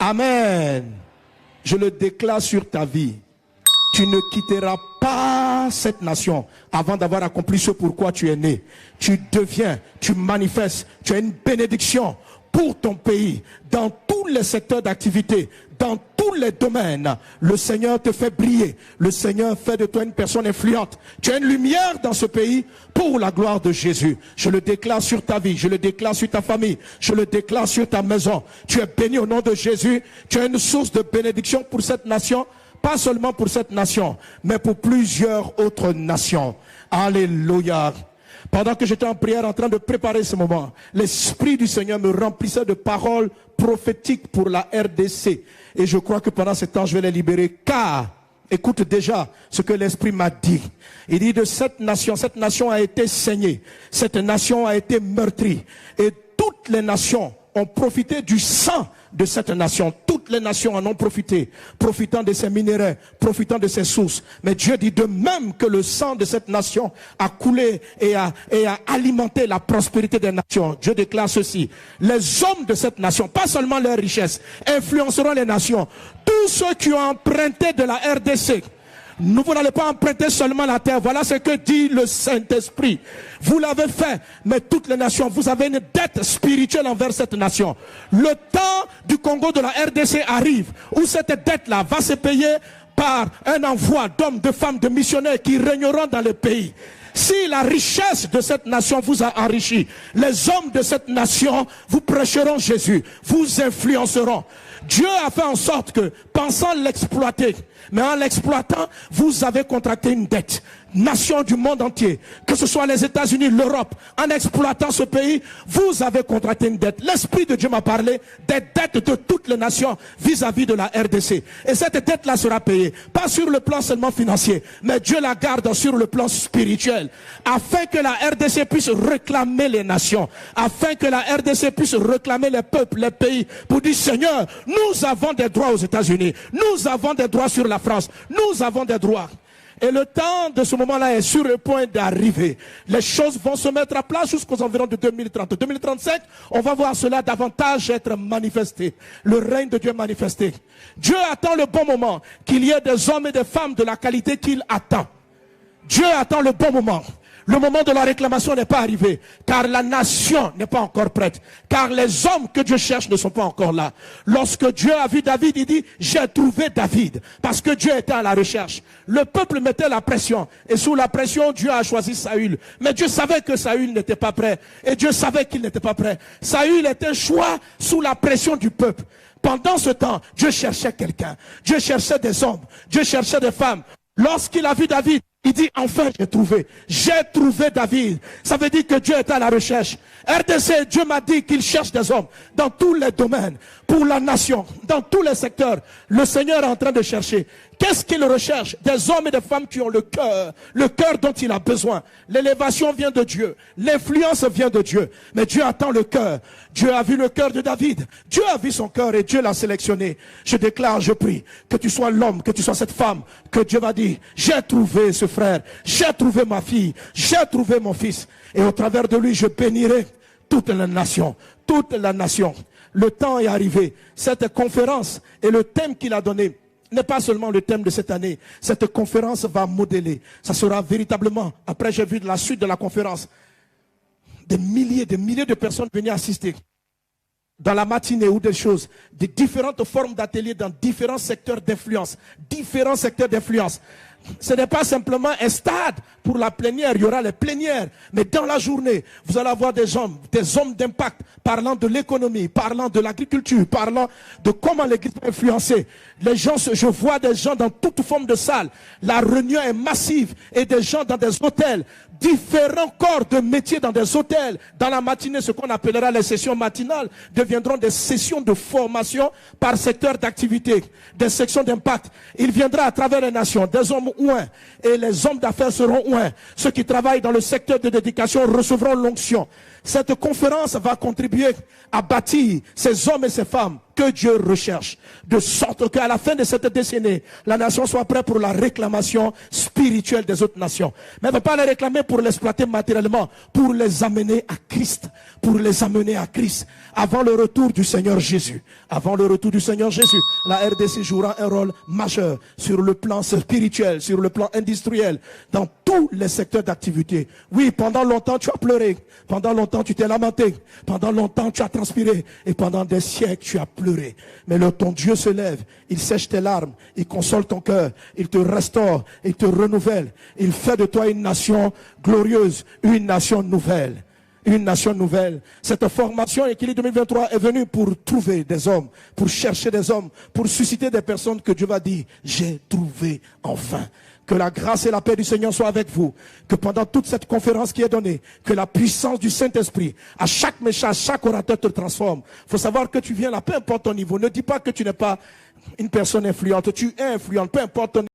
Amen. Je le déclare sur ta vie. Tu ne quitteras pas cette nation avant d'avoir accompli ce pourquoi tu es né. Tu deviens, tu manifestes, tu as une bénédiction pour ton pays, dans tous les secteurs d'activité, dans tous les domaines. Le Seigneur te fait briller. Le Seigneur fait de toi une personne influente. Tu as une lumière dans ce pays pour la gloire de Jésus. Je le déclare sur ta vie, je le déclare sur ta famille, je le déclare sur ta maison. Tu es béni au nom de Jésus. Tu as une source de bénédiction pour cette nation. Pas seulement pour cette nation, mais pour plusieurs autres nations. Alléluia. Pendant que j'étais en prière en train de préparer ce moment, l'Esprit du Seigneur me remplissait de paroles prophétiques pour la RDC. Et je crois que pendant ce temps, je vais les libérer. Car, écoute déjà ce que l'Esprit m'a dit. Il dit de cette nation a été saignée. Cette nation a été meurtrie. Et toutes les nations ont profité du sang de cette nation. Toutes les nations en ont profité, profitant de ses minéraux, profitant de ses sources. Mais Dieu dit de même que le sang de cette nation a coulé et a alimenté la prospérité des nations. Dieu déclare ceci. Les hommes de cette nation, pas seulement leurs richesses, influenceront les nations. Tous ceux qui ont emprunté de la RDC, vous n'allez pas emprunter seulement la terre. Voilà ce que dit le Saint-Esprit. Vous l'avez fait, mais toutes les nations, vous avez une dette spirituelle envers cette nation. Le temps du Congo de la RDC arrive, où cette dette-là va se payer par un envoi d'hommes, de femmes, de missionnaires qui régneront dans le pays. Si la richesse de cette nation vous a enrichi, les hommes de cette nation vous prêcheront Jésus, vous influenceront. Dieu a fait en sorte que, pensant l'exploiter, mais en l'exploitant, vous avez contracté une dette. Nations du monde entier, que ce soit les États-Unis, l'Europe, en exploitant ce pays, vous avez contracté une dette. L'Esprit de Dieu m'a parlé des dettes de toutes les nations vis-à-vis de la RDC. Et cette dette-là sera payée, pas sur le plan seulement financier, mais Dieu la garde sur le plan spirituel, afin que la RDC puisse réclamer les nations, afin que la RDC puisse réclamer les peuples, les pays, pour dire Seigneur, nous avons des droits aux États-Unis, nous avons des droits sur la France, nous avons des droits. Et le temps de ce moment-là est sur le point d'arriver. Les choses vont se mettre à plat jusqu'aux environs de 2030. 2035, on va voir cela davantage être manifesté. Le règne de Dieu manifesté. Dieu attend le bon moment, qu'il y ait des hommes et des femmes de la qualité qu'il attend. Dieu attend le bon moment. Le moment de la réclamation n'est pas arrivé, car la nation n'est pas encore prête, car les hommes que Dieu cherche ne sont pas encore là. Lorsque Dieu a vu David, il dit, j'ai trouvé David, parce que Dieu était à la recherche. Le peuple mettait la pression, et sous la pression, Dieu a choisi Saül. Mais Dieu savait que Saül n'était pas prêt, et Dieu savait qu'il n'était pas prêt. Saül était choisi sous la pression du peuple. Pendant ce temps, Dieu cherchait quelqu'un, Dieu cherchait des hommes, Dieu cherchait des femmes. Lorsqu'il a vu David, il dit, enfin j'ai trouvé David. Ça veut dire que Dieu est à la recherche. RDC, Dieu m'a dit qu'il cherche des hommes dans tous les domaines, pour la nation, dans tous les secteurs. Le Seigneur est en train de chercher. Qu'est-ce qu'il recherche? Des hommes et des femmes qui ont le cœur dont il a besoin. L'élévation vient de Dieu, l'influence vient de Dieu, mais Dieu attend le cœur. Dieu a vu le cœur de David, Dieu a vu son cœur et Dieu l'a sélectionné. Je déclare, je prie, que tu sois l'homme, que tu sois cette femme, que Dieu va dire, j'ai trouvé ce frère, j'ai trouvé ma fille, j'ai trouvé mon fils, et au travers de lui je bénirai toute la nation, toute la nation. Le temps est arrivé. Cette conférence et le thème qu'il a donné n'est pas seulement le thème de cette année. Cette conférence va modeler. Ça sera véritablement, après j'ai vu de la suite de la conférence, des milliers de personnes venir assister. Dans la matinée ou des choses, de différentes formes d'ateliers dans différents secteurs d'influence. Différents secteurs d'influence. Ce n'est pas simplement un stade pour la plénière, il y aura les plénières. Mais dans la journée, vous allez avoir des hommes d'impact, parlant de l'économie, parlant de l'agriculture, parlant de comment l'église peut influencer. Les gens, je vois des gens dans toute forme de salle. La réunion est massive et des gens dans des hôtels. Différents corps de métiers dans des hôtels. Dans la matinée, ce qu'on appellera les sessions matinales deviendront des sessions de formation par secteur d'activité, des sections d'impact. Il viendra à travers les nations, des hommes ouins, et les hommes d'affaires seront ouins. Ceux qui travaillent dans le secteur de dédication recevront l'onction. Cette conférence va contribuer à bâtir ces hommes et ces femmes que Dieu recherche, de sorte qu'à la fin de cette décennie, la nation soit prête pour la réclamation spirituelle des autres nations. Mais elle ne va pas les réclamer pour l'exploiter matériellement, pour les amener à Christ, pour les amener à Christ, avant le retour du Seigneur Jésus. Avant le retour du Seigneur Jésus, la RDC jouera un rôle majeur sur le plan spirituel, sur le plan industriel, dans tous les secteurs d'activité. Oui, pendant longtemps tu as pleuré, pendant longtemps tu t'es lamenté, pendant longtemps tu as transpiré, et pendant des siècles tu as pleuré. Mais ton Dieu se lève, il sèche tes larmes, il console ton cœur, il te restaure, il te renouvelle, il fait de toi une nation glorieuse, une nation nouvelle. Une nation nouvelle. Cette formation Équilibre 2023 est venue pour trouver des hommes, pour chercher des hommes, pour susciter des personnes que Dieu va dire, j'ai trouvé enfin. Que la grâce et la paix du Seigneur soient avec vous. Que pendant toute cette conférence qui est donnée, que la puissance du Saint-Esprit, à chaque message, chaque orateur te transforme. Il faut savoir que tu viens là, peu importe ton niveau. Ne dis pas que tu n'es pas une personne influente. Tu es influente, peu importe ton niveau.